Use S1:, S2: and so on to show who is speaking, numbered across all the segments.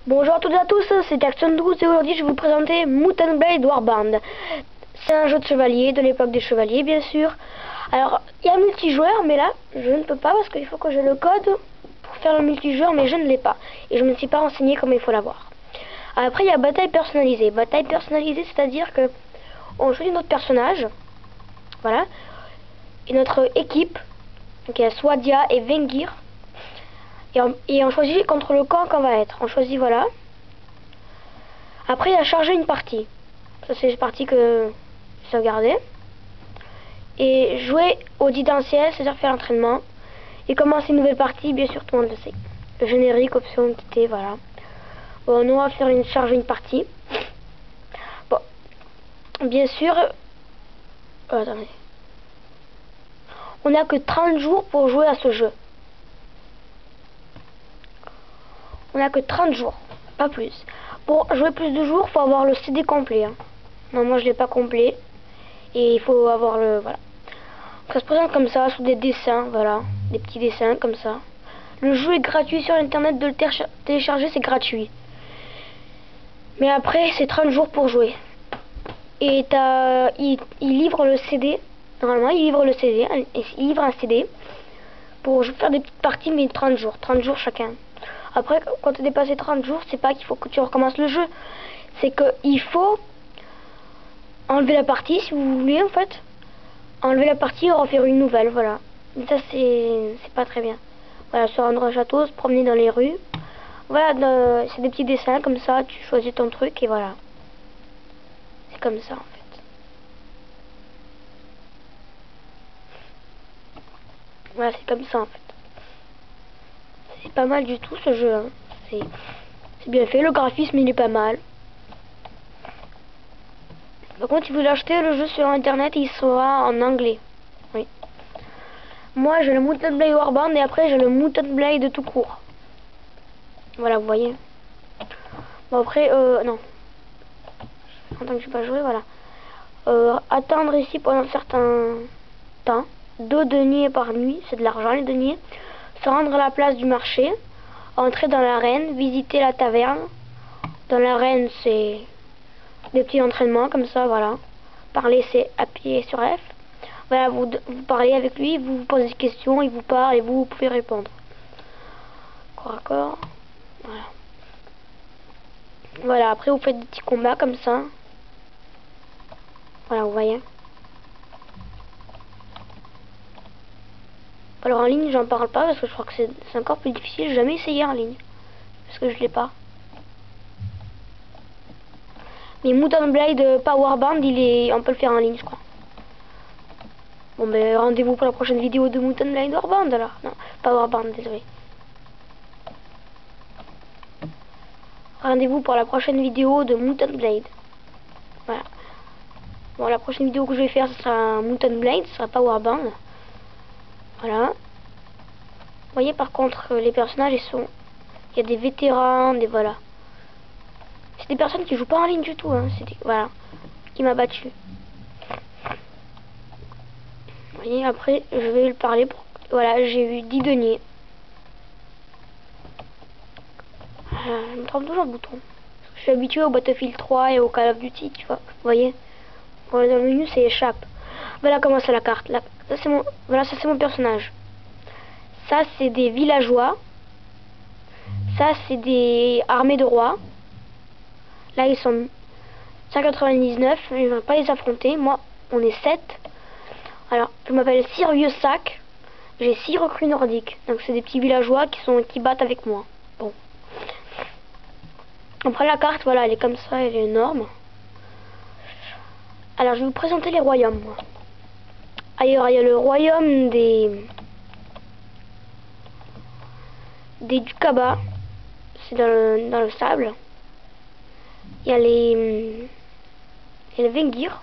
S1: Bonjour à toutes et à tous, c'est Action12 et aujourd'hui je vais vous présenter Mount & Blade Warband. C'est un jeu de chevalier, de l'époque des chevaliers bien sûr. Alors il y a un multijoueur mais là je ne peux pas parce qu'il faut que j'ai le code pour faire le multijoueur mais je ne l'ai pas. Et je ne me suis pas renseigné comment il faut l'avoir. Après il y a bataille personnalisée. Bataille personnalisée c'est-à-dire que on choisit notre personnage, voilà, et notre équipe, donc il y a Swadia et Vengir. Et on choisit contre le camp qu'on va être. On choisit, voilà. Après, il y a charger une partie. Ça, c'est une partie que j'ai sauvegardée. Et jouer au distanciel, c'est-à-dire faire l'entraînement. Et commencer une nouvelle partie, bien sûr, tout le monde le sait. Le générique, option, quitter, voilà. Bon, nous, on va faire charger une partie. Bon, bien sûr... attendez. On n'a que 30 jours pour jouer à ce jeu. On n'a que 30 jours, pas plus. Pour jouer plus de jours, il faut avoir le CD complet. Hein. Non, moi je l'ai pas complet. Et il faut avoir le... Voilà. Ça se présente comme ça, sous des dessins, voilà. Des petits dessins comme ça. Le jeu est gratuit sur internet, de le télécharger c'est gratuit. Mais après c'est 30 jours pour jouer. Et il livre le CD. Normalement il livre le CD. Il livre un CD. Pour faire des petites parties mais 30 jours. 30 jours chacun. Après, quand tu dépasses 30 jours, c'est pas qu'il faut que tu recommences le jeu. C'est qu'il faut enlever la partie, si vous voulez, en fait. Enlever la partie et refaire une nouvelle, voilà. Mais ça, c'est pas très bien. Voilà, se rendre au château, se promener dans les rues. Voilà, c'est des petits dessins, comme ça, tu choisis ton truc et voilà. C'est comme ça, en fait. Voilà, c'est comme ça, en fait. C'est pas mal du tout, ce jeu, hein. C'est bien fait, le graphisme, il est pas mal. Par contre, si vous l'achetez le jeu sur internet, il sera en anglais. Oui. Moi, j'ai le Mount & Blade Warband et après, j'ai le Mount & Blade tout court. Voilà, vous voyez. Bon, après, non. En tant que je suis pas joué, voilà. Attendre ici pendant un certain temps. 2 deniers par nuit, c'est de l'argent, les deniers. Se rendre à la place du marché. Entrer dans l'arène, visiter la taverne. Dans l'arène, c'est des petits entraînements comme ça, voilà. Parler, c'est appuyer sur F. Voilà, vous parlez avec lui, vous posez des questions, il vous parle et vous pouvez répondre. Corps à corps. Voilà. Voilà, après vous faites des petits combats comme ça. Voilà, vous voyez. Alors en ligne, j'en parle pas parce que je crois que c'est encore plus difficile. J'ai jamais essayé en ligne. Parce que je l'ai pas. Mais Mount & Blade Warband, on peut le faire en ligne, je crois. Bon, ben rendez-vous pour la prochaine vidéo de Mount & Blade Warband alors. Non, pas Warband, désolé. Rendez-vous pour la prochaine vidéo de Mount & Blade. Voilà. Bon, la prochaine vidéo que je vais faire, ce sera Mount & Blade, ce sera pas Warband. Voilà. Vous voyez, par contre, les personnages, il y a des vétérans, voilà. C'est des personnes qui jouent pas en ligne du tout, hein. Voilà. Qui m'a battu. Vous voyez, après, je vais le parler pour... Voilà, j'ai eu 10 deniers. Je me trompe toujours le bouton. Je suis habitué au Battlefield 3 et au Call of Duty, tu vois. Vous voyez. Dans le menu, c'est échappe. Voilà comment c'est la carte. Là, ça c'est mon personnage. Ça c'est des villageois. Ça c'est des armées de rois. Là ils sont 199. Je ne vais pas les affronter. Moi on est 7. Alors je m'appelle Sir Vieux Sac. J'ai 6 recrues nordiques. Donc c'est des petits villageois qui battent avec moi. Bon. Après la carte, voilà, elle est comme ça, elle est énorme. Alors je vais vous présenter les royaumes, moi. Ailleurs, il y a le royaume des Dukaba. C'est dans le sable. Il y a les Vengir.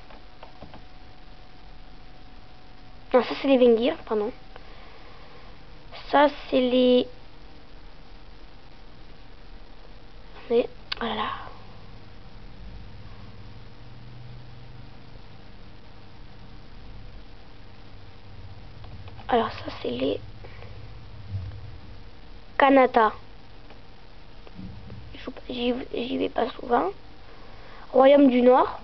S1: Non, ça c'est les Vengir, pardon. Ça c'est les... Voilà. Alors ça c'est les Kanata. j'y vais pas souvent. Royaume du Nord.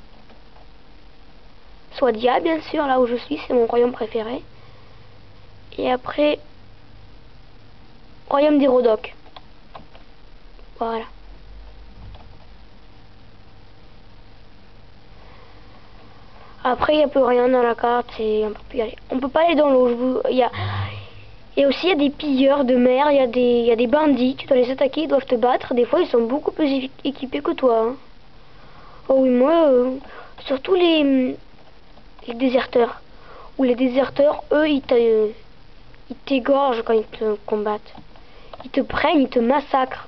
S1: Swadia, bien sûr, là où je suis, c'est mon royaume préféré. Et après, royaume des Rhodoks. Voilà. Après, il n'y a plus rien dans la carte et on peut plus y aller. On peut pas aller dans l'eau. Il y a... Et aussi, il y a des pilleurs de mer, il y a des bandits. Tu dois les attaquer, ils doivent te battre. Des fois, ils sont beaucoup plus équipés que toi. Hein. Oh oui, moi, surtout les déserteurs. Ou les déserteurs, eux, ils t'égorgent quand ils te combattent. Ils te prennent, ils te massacrent.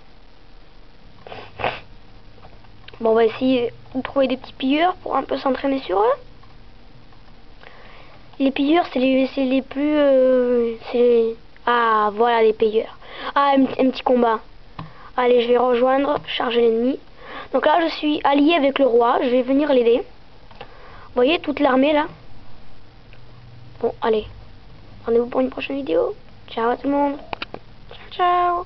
S1: Bon, on va essayer de trouver des petits pilleurs pour un peu s'entraîner sur eux. Les pilleurs, c'est les plus... Ah, voilà les pilleurs. Ah, un petit combat. Allez, je vais rejoindre, charger l'ennemi. Donc là, je suis allié avec le roi. Je vais venir l'aider. Vous voyez, toute l'armée, là. Bon, allez. Rendez-vous pour une prochaine vidéo. Ciao à tout le monde. Ciao, ciao.